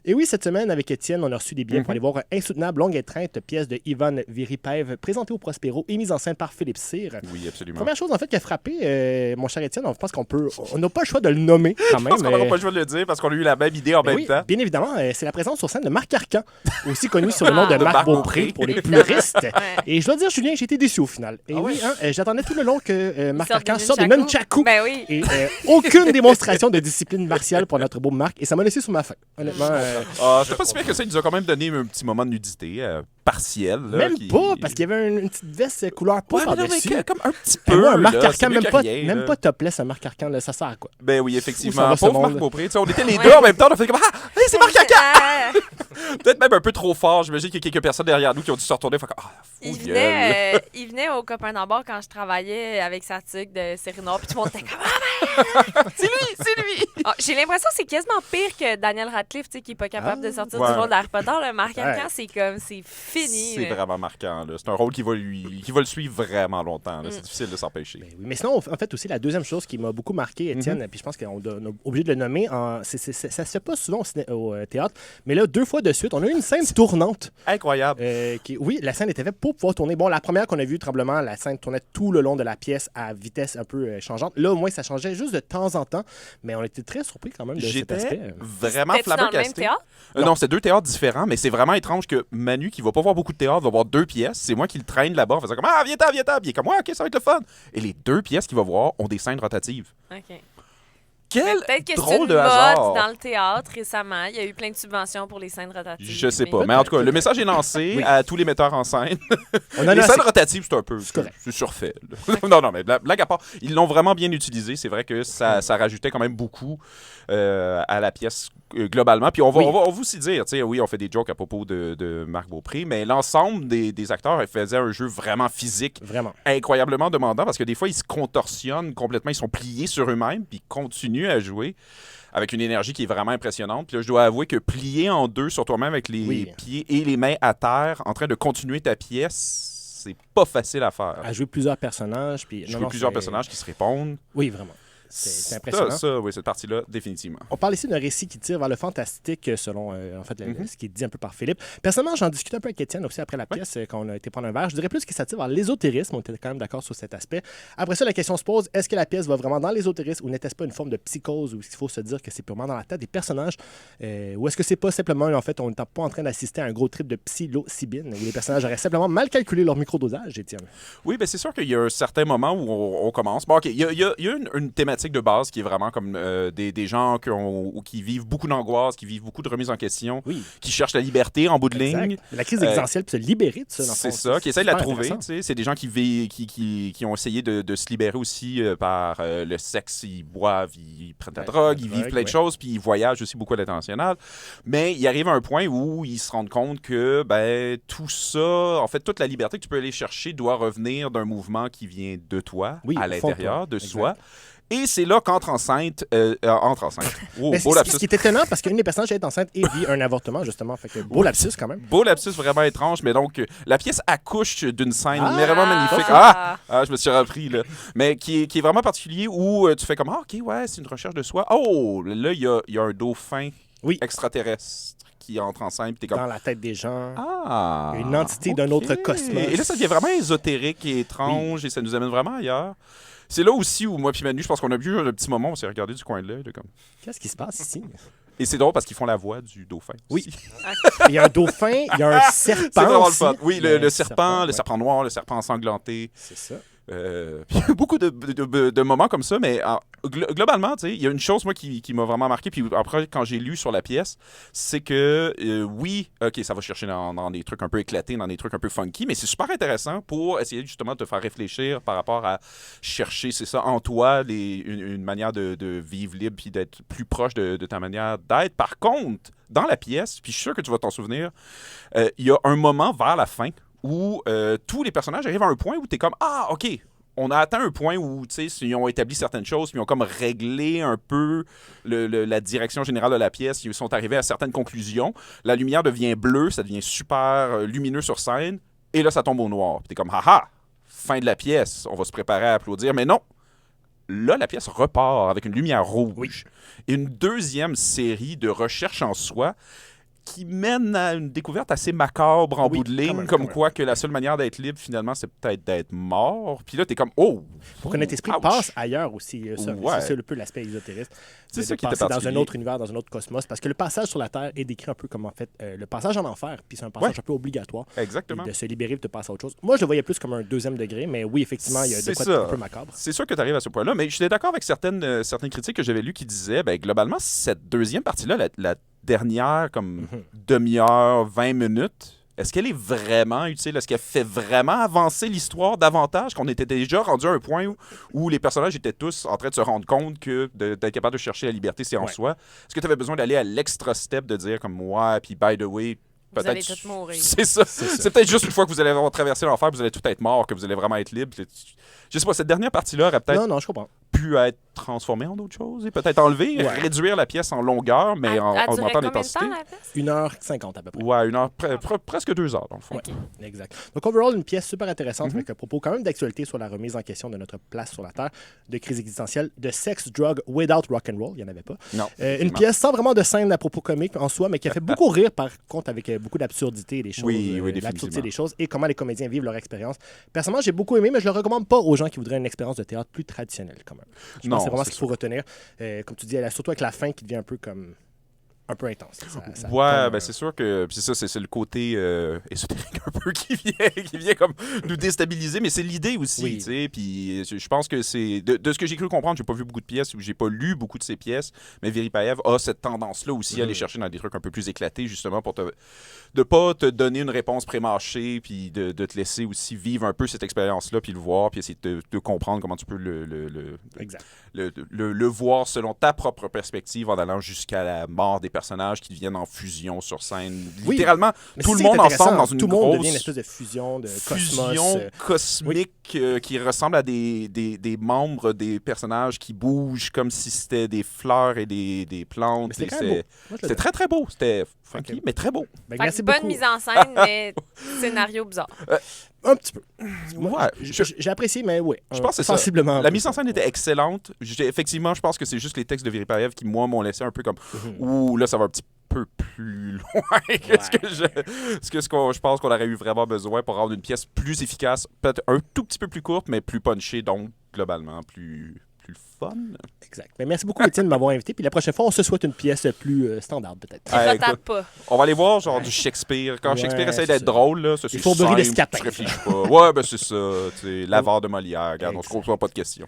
Et oui, cette semaine, avec Étienne, on a reçu des billets pour aller voir Insoutenable, longue étreinte, pièce de Ivan Viripev, présentée au Prospero et mise en scène par Philippe Cyr. Oui, absolument. Première chose, en fait, qui a frappé, mon cher Étienne, on pense on n'a pas le choix de le nommer quand même. Je pense qu'on n'aura pas le choix de le dire parce qu'on a eu la même idée en même temps. Bien évidemment, c'est la présence sur scène de Marc Arcan, aussi connu sous le nom de Marc Beaupré pour les puristes. Et je dois dire, Julien, j'ai été déçu au final. Et j'attendais tout le long que Marc Arcan sorte des nunchakus. Ben oui. Et aucune démonstration de discipline martiale pour notre beau Marc. Et ça m'a laissé sur ma faim, honnêtement. C'est pas si bien que ça, il nous a quand même donné un petit moment de nudité partielle. Là, même pas, parce qu'il y avait une petite veste couleur peau par-dessus. Comme un petit peu. Moi, un Marc Arcan, même pas topless, un Marc Arcan, ça sert à quoi? Ben oui, effectivement. Pauvre Marc Beaupré. On était les deux en même temps, on a fait comme hey, c'est Marc Arcan! Peut-être même un peu trop fort. J'imagine qu'il y a quelques personnes derrière nous qui ont dû se retourner. Il venait au copain d'en bord quand je travaillais avec sa tique de série noire, puis tout le monde était comme c'est lui! J'ai l'impression que c'est quasiment pire que Daniel Radcliffe, qui n'est pas capable de sortir du rôle d'Harry Potter. Marc Arcan, c'est fini. C'est vraiment marquant. C'est un rôle qui va le suivre vraiment longtemps. C'est difficile de s'empêcher. Ben oui. Mais sinon, en fait, aussi, la deuxième chose qui m'a beaucoup marqué, Étienne, puis je pense qu'on est obligé de le nommer, ça se fait pas souvent au théâtre, mais là, 2 fois de suite, on a eu une scène tournante. Incroyable. Oui, la scène était faite pour pouvoir tourner. Bon, la première qu'on a vue, Tremblement, la scène tournait tout le long de la pièce à vitesse un peu changeante. Là, au moins, ça changeait juste de temps en temps, mais on était très surpris quand même de cet aspect. Vraiment flabbergasté. Dans le même théâtre? Non, c'est 2 théâtres différents, mais c'est vraiment étrange que Manu, qui va pas voir beaucoup de théâtre, va voir 2 pièces. C'est moi qui le traîne là-bas en faisant comme viens-t'en. Puis il est comme OK, ça va être le fun. Et les 2 pièces qu'il va voir ont des scènes rotatives. OK. Quel peut-être que drôle c'est une de hasard. mode dans le théâtre récemment. Il y a eu plein de subventions pour les scènes rotatives. Je sais pas. Mais en tout cas, le message est lancé à tous les metteurs en scène. Les scènes rotatives, c'est un peu... C'est surfait. non, mais blague à part. Ils l'ont vraiment bien utilisé. C'est vrai que ça rajoutait quand même beaucoup à la pièce globalement. Puis on va aussi dire, oui, on fait des jokes à propos de Marc Beaupré, mais l'ensemble des acteurs faisaient un jeu vraiment physique. Vraiment. Incroyablement demandant parce que des fois, ils se contorsionnent complètement. Ils sont pliés sur eux-mêmes puis ils continuent à jouer avec une énergie qui est vraiment impressionnante. Puis là, je dois avouer que plier en 2 sur toi-même avec les pieds et les mains à terre en train de continuer ta pièce, c'est pas facile à faire. À jouer plusieurs personnages. Puis plusieurs personnages qui se répondent. Oui, vraiment. C'est impressionnant. Oui, cette partie-là, définitivement. On parle ici d'un récit qui tire vers le fantastique, selon ce qui est dit un peu par Philippe. Personnellement, j'en discutais un peu avec Étienne aussi après la pièce, quand on a été prendre un verre. Je dirais plus que ça tire vers l'ésotérisme. On était quand même d'accord sur cet aspect. Après ça, la question se pose, est-ce que la pièce va vraiment dans l'ésotérisme ou n'était-ce pas une forme de psychose où il faut se dire que c'est purement dans la tête des personnages ou est-ce que c'est pas simplement, en fait, on n'est pas en train d'assister à un gros trip de psilocybine où les personnages auraient simplement mal calculé leur microdosage, Étienne? Oui, bien c'est sûr qu'il y a un certain moment où on commence. Bon, OK, il y a une thématique de base qui est vraiment comme des gens qui vivent beaucoup d'angoisse, qui vivent beaucoup de remises en question, qui cherchent la liberté en bout de ligne. La crise existentielle, puis se libérer de ça. C'est ça, qui essaient de la trouver. C'est des gens qui ont essayé de se libérer aussi par le sexe. Ils boivent, ils prennent de la drogue, ils vivent plein de choses, puis ils voyagent aussi beaucoup à l'international. Mais il arrive à un point où ils se rendent compte que tout ça, en fait, toute la liberté que tu peux aller chercher doit revenir d'un mouvement qui vient de toi, à l'intérieur, de soi. Et c'est là qu'entre enceinte. Oh, beau lapsus. Ce qui est étonnant, parce qu'une des personnages est enceinte et vit un avortement, justement. Fait que beau lapsus, quand même. Beau lapsus vraiment étrange, mais donc, la pièce accouche d'une scène vraiment magnifique. Je me suis repris, là. Mais qui est vraiment particulier, où tu fais comme, OK, ouais, c'est une recherche de soi. Oh, là, il y a un dauphin extraterrestre qui entre en scène. T'es comme... Dans la tête des gens. Une entité d'un autre cosmos. Et là, ça devient vraiment ésotérique et étrange, et ça nous amène vraiment ailleurs. C'est là aussi où moi puis Manu, je pense qu'on a vu un petit moment, on s'est regardé du coin de l'œil. Comme... Qu'est-ce qui se passe ici? Et c'est drôle parce qu'ils font la voix du dauphin. Oui. Il y a un dauphin, il y a un serpent. C'est vraiment aussi. le fun. Oui, le serpent, le serpent noir, le serpent ensanglanté. C'est ça. Puis il y a beaucoup de moments comme ça, mais globalement, il y a une chose, moi, qui m'a vraiment marqué, puis après, quand j'ai lu sur la pièce, c'est que, oui, OK, ça va chercher dans des trucs un peu éclatés, dans des trucs un peu funky, mais c'est super intéressant pour essayer justement de te faire réfléchir par rapport à chercher, c'est ça, en toi, une manière de vivre libre, puis d'être plus proche de ta manière d'être. Par contre, dans la pièce, puis je suis sûr que tu vas t'en souvenir, il y a un moment vers la fin où tous les personnages arrivent à un point où tu es comme « Ah, OK, on a atteint un point où, tu sais, ils ont établi certaines choses, puis ils ont comme réglé un peu la direction générale de la pièce, ils sont arrivés à certaines conclusions. La lumière devient bleue, ça devient super lumineux sur scène, et là, ça tombe au noir. Puis t'es comme « Ah ah, fin de la pièce, on va se préparer à applaudir. » Mais non, là, la pièce repart avec une lumière rouge. Oui. Et une deuxième série de recherches en soi qui mène à une découverte assez macabre en Oui, bout de ligne, quand même, comme quand même. quoi que la seule manière d'être libre, finalement, c'est peut-être d'être mort. Puis là, t'es comme, oh! Pour que notre esprit Ouch. passe ailleurs aussi. Ça. Ouais. C'est un peu l'aspect ésotériste. C'est de ça qui était passer dans un particulier. autre univers, dans un autre cosmos. Parce que le passage sur la Terre est décrit un peu comme, en fait, le passage en enfer. Puis c'est un passage Ouais. un peu obligatoire. Exactement. Et de se libérer et de passer à autre chose. Moi, je le voyais plus comme un deuxième degré, mais oui, effectivement, il y a de C'est quoi ça. un peu macabre. C'est sûr que tu arrives à ce point-là, mais j'étais d'accord avec certaines critiques que j'avais lues qui disaient, ben, globalement, cette deuxième partie-là, la dernière comme demi-heure, 20 minutes, est-ce qu'elle est vraiment utile? Est-ce qu'elle fait vraiment avancer l'histoire davantage? Qu'on était déjà rendu à un point où les personnages étaient tous en train de se rendre compte que d'être capable de chercher la liberté, c'est en Ouais. soi. Est-ce que tu avais besoin d'aller à l'extra step de dire comme moi, puis by the way, Vous peut-être. allez tous mourir. C'est ça. C'est ça. C'est peut-être juste une fois que vous allez avoir traversé l'enfer, vous allez tout être mort, que vous allez vraiment être libre. Je sais pas, cette dernière partie-là aurait peut-être Non, je comprends. pu être transformée en d'autres choses et peut-être enlever, Ouais. réduire la pièce en longueur, mais en Elle durait augmentant combien de l'intensité. temps, la pièce? 1h50 à peu près. Ouais, presque 2 heures, dans le fond. Ok. Exact. Donc, overall, une pièce super intéressante Mhm. avec un propos quand même d'actualité sur la remise en question de notre place sur la Terre, de crise existentielle, de sex, drug, without rock and roll. Il n'y en avait pas. Non. Une effectivement. pièce sans vraiment de scène à propos comique en soi, mais qui a fait beaucoup rire, par contre, avec beaucoup d'absurdité des choses. Oui, l'absurdité définitivement. des choses et comment les comédiens vivent leur expérience. Personnellement, j'ai beaucoup aimé, mais je le recommande pas aux gens qui voudraient une expérience de théâtre plus traditionnelle, quand même. Je pense que c'est vraiment ce qu'il faut retenir. Comme tu dis, surtout avec la fin qui devient un peu comme un peu intense. Ça Ouais, tombe, ben c'est sûr que puis c'est le côté ésotérique un peu qui vient comme nous déstabiliser, mais c'est l'idée aussi, Oui. tu sais. Puis je pense que c'est de ce que j'ai cru comprendre, j'ai pas vu beaucoup de pièces ou j'ai pas lu beaucoup de ces pièces, mais Veripaev a cette tendance-là aussi à aller chercher dans des trucs un peu plus éclatés justement pour de pas te donner une réponse prémâchée, puis de te laisser aussi vivre un peu cette expérience-là, puis le voir, puis essayer de comprendre comment tu peux Exact. le voir selon ta propre perspective en allant jusqu'à la mort des personnages qui deviennent en fusion sur scène. Oui. Littéralement, Mais tout c'est le ça qui monde est intéressant. ensemble dans une Tout le monde grosse devient une espèce de fusion de fusion cosmos. cosmique qui ressemble à des membres des personnages qui bougent comme si c'était des fleurs et des plantes. Mais c'était Et quand même beau. Moi, je le C'était donne. très, très beau. C'était funky, Ok. mais très beau. Ben, Fait que merci bonne beaucoup. mise en scène, mais scénario bizarre. Un petit peu. Ouais, J'ai apprécié, mais oui. Je pense que c'est ça. sensiblement. La mise en scène était excellente. Effectivement, je pense que c'est juste les textes de Veripaev qui, moi, m'ont laissé un peu comme ouh, là, ça va un petit peu plus loin que ce que je pense qu'on aurait eu vraiment besoin pour rendre une pièce plus efficace, peut-être un tout petit peu plus courte, mais plus punchée, donc globalement plus fun. Exact. Mais merci beaucoup, Étienne, de m'avoir invité. Puis la prochaine fois, on se souhaite une pièce plus standard, peut-être. Qui Ah, retape écoute, pas. On va aller voir genre du Shakespeare. Quand Ouais, Shakespeare essaie c'est d'être ça. drôle, là, ça c'est Les fourberies simple, de Scapin. tu réfléchis pas. Ouais, ben c'est ça. Tu sais, l'avare de Molière. Regarde, on se Exact. pose pas de questions.